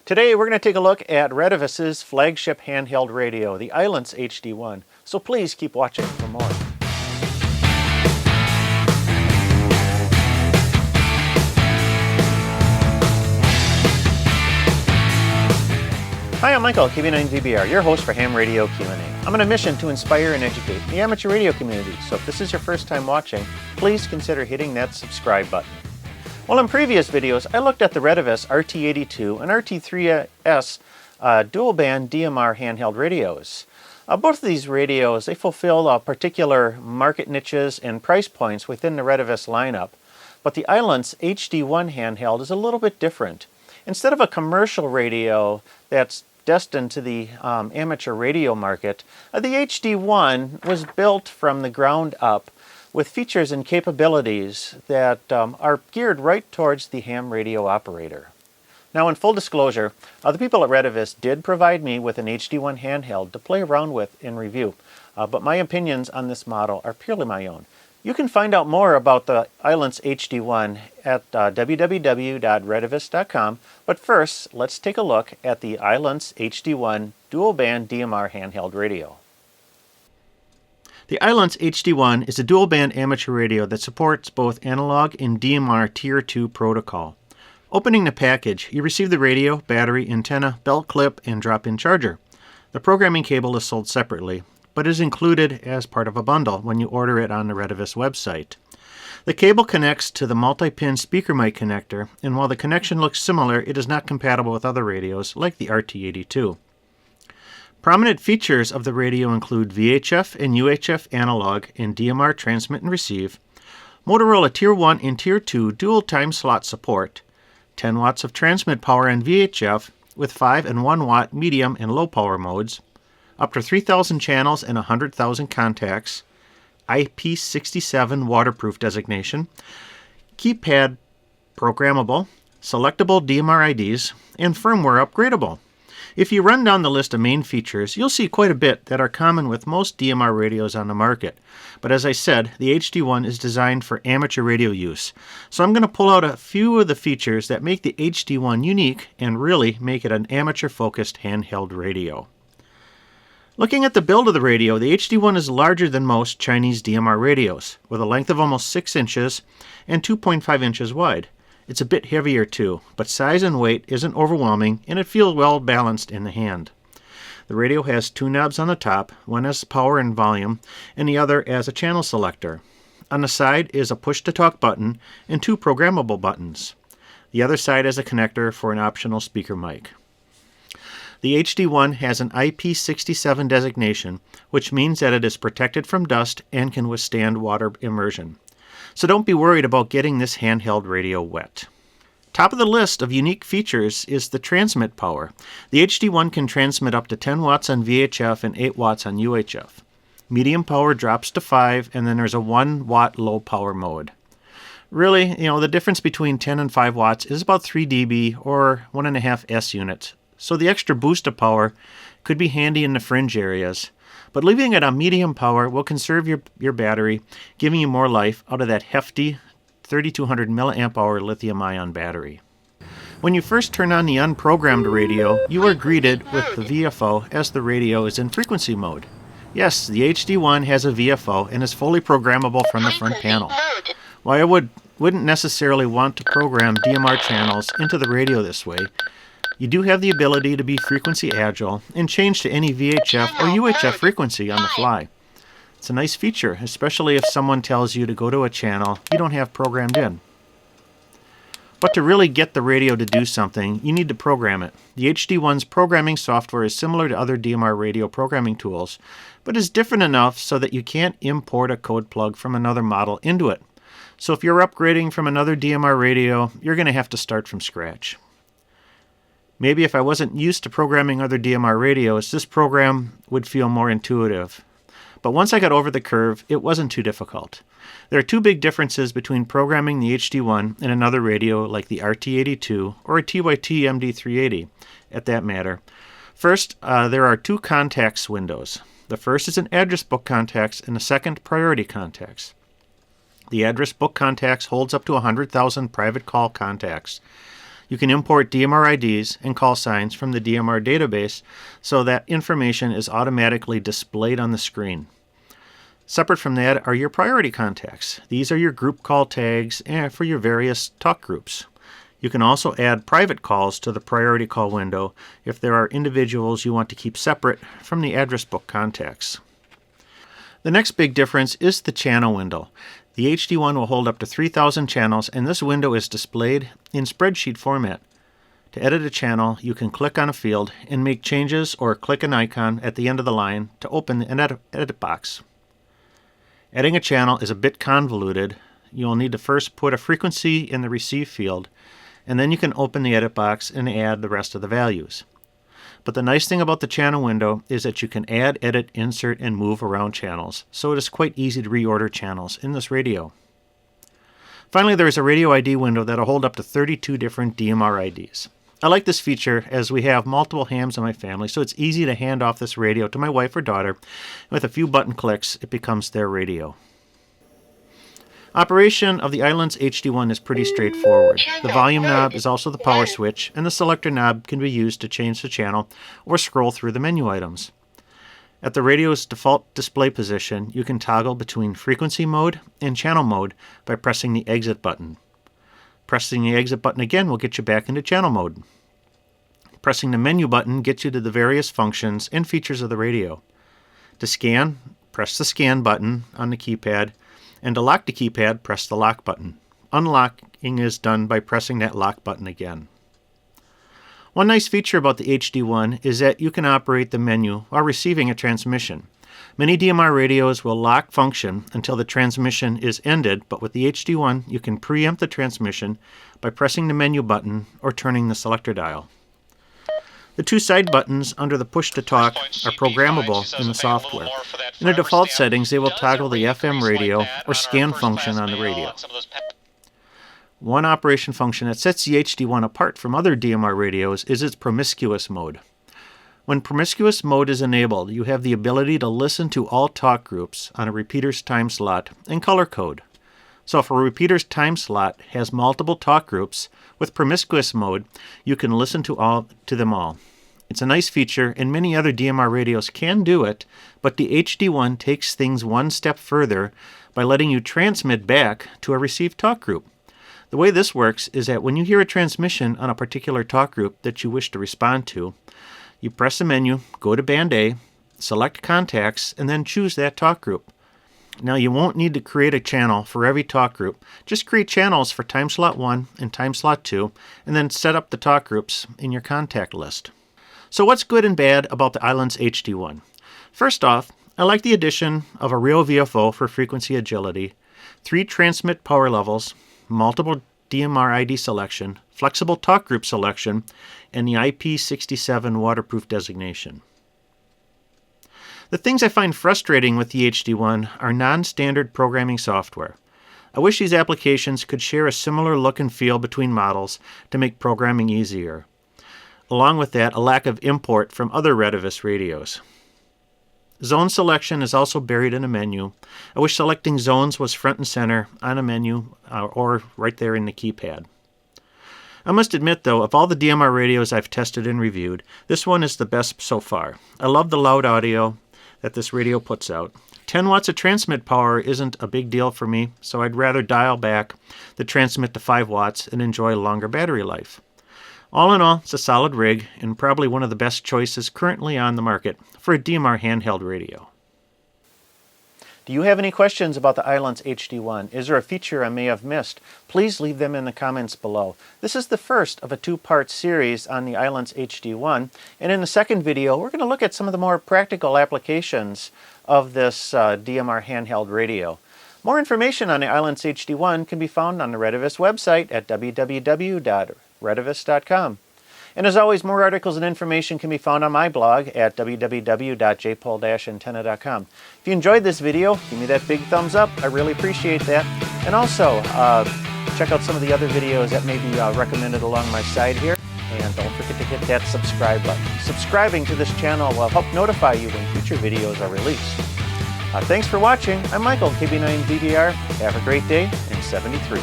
Today we're going to take a look at Retevis's flagship handheld radio, the Ailunce HD1. So please keep watching for more. Hi, I'm Michael, KB9VBR, your host for Ham Radio Q&A. I'm on a mission to inspire and educate the amateur radio community, so if this is your first time watching, please consider hitting that subscribe button. Well, in previous videos, I looked at the Retevis RT82 and RT3S dual-band DMR handheld radios. Both of these radios, they fulfill particular market niches and price points within the Retevis lineup, but the Ailunce HD1 handheld is a little bit different. Instead of a commercial radio that's destined to the amateur radio market, the HD1 was built from the ground up with features and capabilities that are geared right towards the ham radio operator. Now, in full disclosure, the people at Retevis did provide me with an HD1 handheld to play around with and review, but my opinions on this model are purely my own. You can find out more about the Ailunce HD1 at www.retevis.com, but first, let's take a look at the Ailunce HD1 dual-band DMR handheld radio. The Ailunce HD1 is a dual-band amateur radio that supports both analog and DMR Tier II protocol. Opening the package, you receive the radio, battery, antenna, belt clip, and drop-in charger. The programming cable is sold separately, but is included as part of a bundle when you order it on the Retevis website. The cable connects to the multi-pin speaker mic connector, and while the connection looks similar, it is not compatible with other radios like the RT82. Prominent features of the radio include VHF and UHF analog and DMR transmit and receive, Motorola Tier I and Tier II dual time slot support, 10 watts of transmit power on VHF with 5 and 1 watt medium and low power modes, up to 3,000 channels and 100,000 contacts, IP67 waterproof designation, keypad programmable, selectable DMR IDs, and firmware upgradable. If you run down the list of main features, you'll see quite a bit that are common with most DMR radios on the market. But as I said, the HD1 is designed for amateur radio use. So I'm going to pull out a few of the features that make the HD1 unique and really make it an amateur-focused handheld radio. Looking at the build of the radio, the HD1 is larger than most Chinese DMR radios, with a length of almost 6 inches and 2.5 inches wide. It's a bit heavier too, but size and weight isn't overwhelming and it feels well balanced in the hand. The radio has two knobs on the top, one as power and volume, and the other as a channel selector. On the side is a push-to-talk button and two programmable buttons. The other side has a connector for an optional speaker mic. The HD1 has an IP67 designation, which means that it is protected from dust and can withstand water immersion. So don't be worried about getting this handheld radio wet. Top of the list of unique features is the transmit power. The HD1 can transmit up to 10 watts on VHF and 8 watts on UHF. Medium power drops to 5, and then there's a 1 watt low power mode. Really, the difference between 10 and 5 watts is about 3 dB or 1.5 S units. So the extra boost of power could be handy in the fringe areas. But leaving it on medium power will conserve your battery, giving you more life out of that hefty 3200 milliamp hour lithium-ion battery. When you first turn on the unprogrammed radio, you are greeted with the VFO as the radio is in frequency mode. Yes, the HD1 has a VFO and is fully programmable from the front panel. While I wouldn't necessarily want to program DMR channels into the radio this way, you do have the ability to be frequency agile and change to any VHF or UHF frequency on the fly. It's a nice feature, especially if someone tells you to go to a channel you don't have programmed in. But to really get the radio to do something, you need to program it. The HD1's programming software is similar to other DMR radio programming tools, but is different enough so that you can't import a code plug from another model into it. So if you're upgrading from another DMR radio, you're going to have to start from scratch. Maybe if I wasn't used to programming other DMR radios, this program would feel more intuitive. But once I got over the curve, it wasn't too difficult. There are two big differences between programming the HD1 and another radio like the RT82 or a TYT MD380, at that matter. First, there are two contacts windows. The first is an address book contacts and the second priority contacts. The address book contacts holds up to 100,000 private call contacts. You can import DMR IDs and call signs from the DMR database so that information is automatically displayed on the screen. Separate from that are your priority contacts. These are your group call tags for your various talk groups. You can also add private calls to the priority call window if there are individuals you want to keep separate from the address book contacts. The next big difference is the channel window. The HD1 will hold up to 3,000 channels, and this window is displayed in spreadsheet format. To edit a channel, you can click on a field and make changes or click an icon at the end of the line to open an edit box. Adding a channel is a bit convoluted. You'll need to first put a frequency in the receive field, and then you can open the edit box and add the rest of the values. But the nice thing about the channel window is that you can add, edit, insert, and move around channels, so it is quite easy to reorder channels in this radio. Finally, there is a radio ID window that will hold up to 32 different DMR IDs. I like this feature as we have multiple hams in my family, so it's easy to hand off this radio to my wife or daughter. With a few button clicks, it becomes their radio. Operation of the Ailunce HD1 is pretty straightforward. The volume knob is also the power switch, and the selector knob can be used to change the channel or scroll through the menu items. At the radio's default display position, you can toggle between frequency mode and channel mode by pressing the exit button. Pressing the exit button again will get you back into channel mode. Pressing the menu button gets you to the various functions and features of the radio. To scan, press the scan button on the keypad, and to lock the keypad, press the lock button. Unlocking is done by pressing that lock button again. One nice feature about the HD1 is that you can operate the menu while receiving a transmission. Many DMR radios will lock function until the transmission is ended, but with the HD1 you can preempt the transmission by pressing the menu button or turning the selector dial. The two side buttons under the push to talk are programmable in the software. In the default settings, they will toggle the FM radio or scan function on the radio. One operation function that sets the HD1 apart from other DMR radios is its promiscuous mode. When promiscuous mode is enabled, you have the ability to listen to all talk groups on a repeater's time slot and color code. So if a repeater's time slot has multiple talk groups, with promiscuous mode, you can listen to them all. It's a nice feature, and many other DMR radios can do it, but the HD1 takes things one step further by letting you transmit back to a received talk group. The way this works is that when you hear a transmission on a particular talk group that you wish to respond to, you press the menu, go to Band A, select Contacts, and then choose that talk group. Now you won't need to create a channel for every talk group. Just create channels for time slot 1 and time slot 2, and then set up the talk groups in your contact list. So what's good and bad about the Ailunce HD1? First off, I like the addition of a real VFO for frequency agility, 3 transmit power levels, multiple DMR ID selection, flexible talk group selection, and the IP67 waterproof designation. The things I find frustrating with the HD1 are non-standard programming software. I wish these applications could share a similar look and feel between models to make programming easier. Along with that, a lack of import from other Retevis radios. Zone selection is also buried in a menu. I wish selecting zones was front and center on a menu or right there in the keypad. I must admit, though, of all the DMR radios I've tested and reviewed, this one is the best so far. I love the loud audio that this radio puts out. 10 watts of transmit power isn't a big deal for me, so I'd rather dial back the transmit to 5 watts and enjoy longer battery life. All in all, it's a solid rig and probably one of the best choices currently on the market for a DMR handheld radio. Do you have any questions about the Ailunce HD1? Is there a feature I may have missed? Please leave them in the comments below. This is the first of a 2-part series on the Ailunce HD1, and in the second video we're going to look at some of the more practical applications of this DMR handheld radio. More information on the Ailunce HD1 can be found on the Retevis website at www.retevis.com. And as always, more articles and information can be found on my blog at www.jpol-antenna.com. If you enjoyed this video, give me that big thumbs up. I really appreciate that. And also, check out some of the other videos that may be recommended along my side here. And don't forget to hit that subscribe button. Subscribing to this channel will help notify you when future videos are released. Thanks for watching. I'm Michael, KB9DVR. Have a great day, and 73.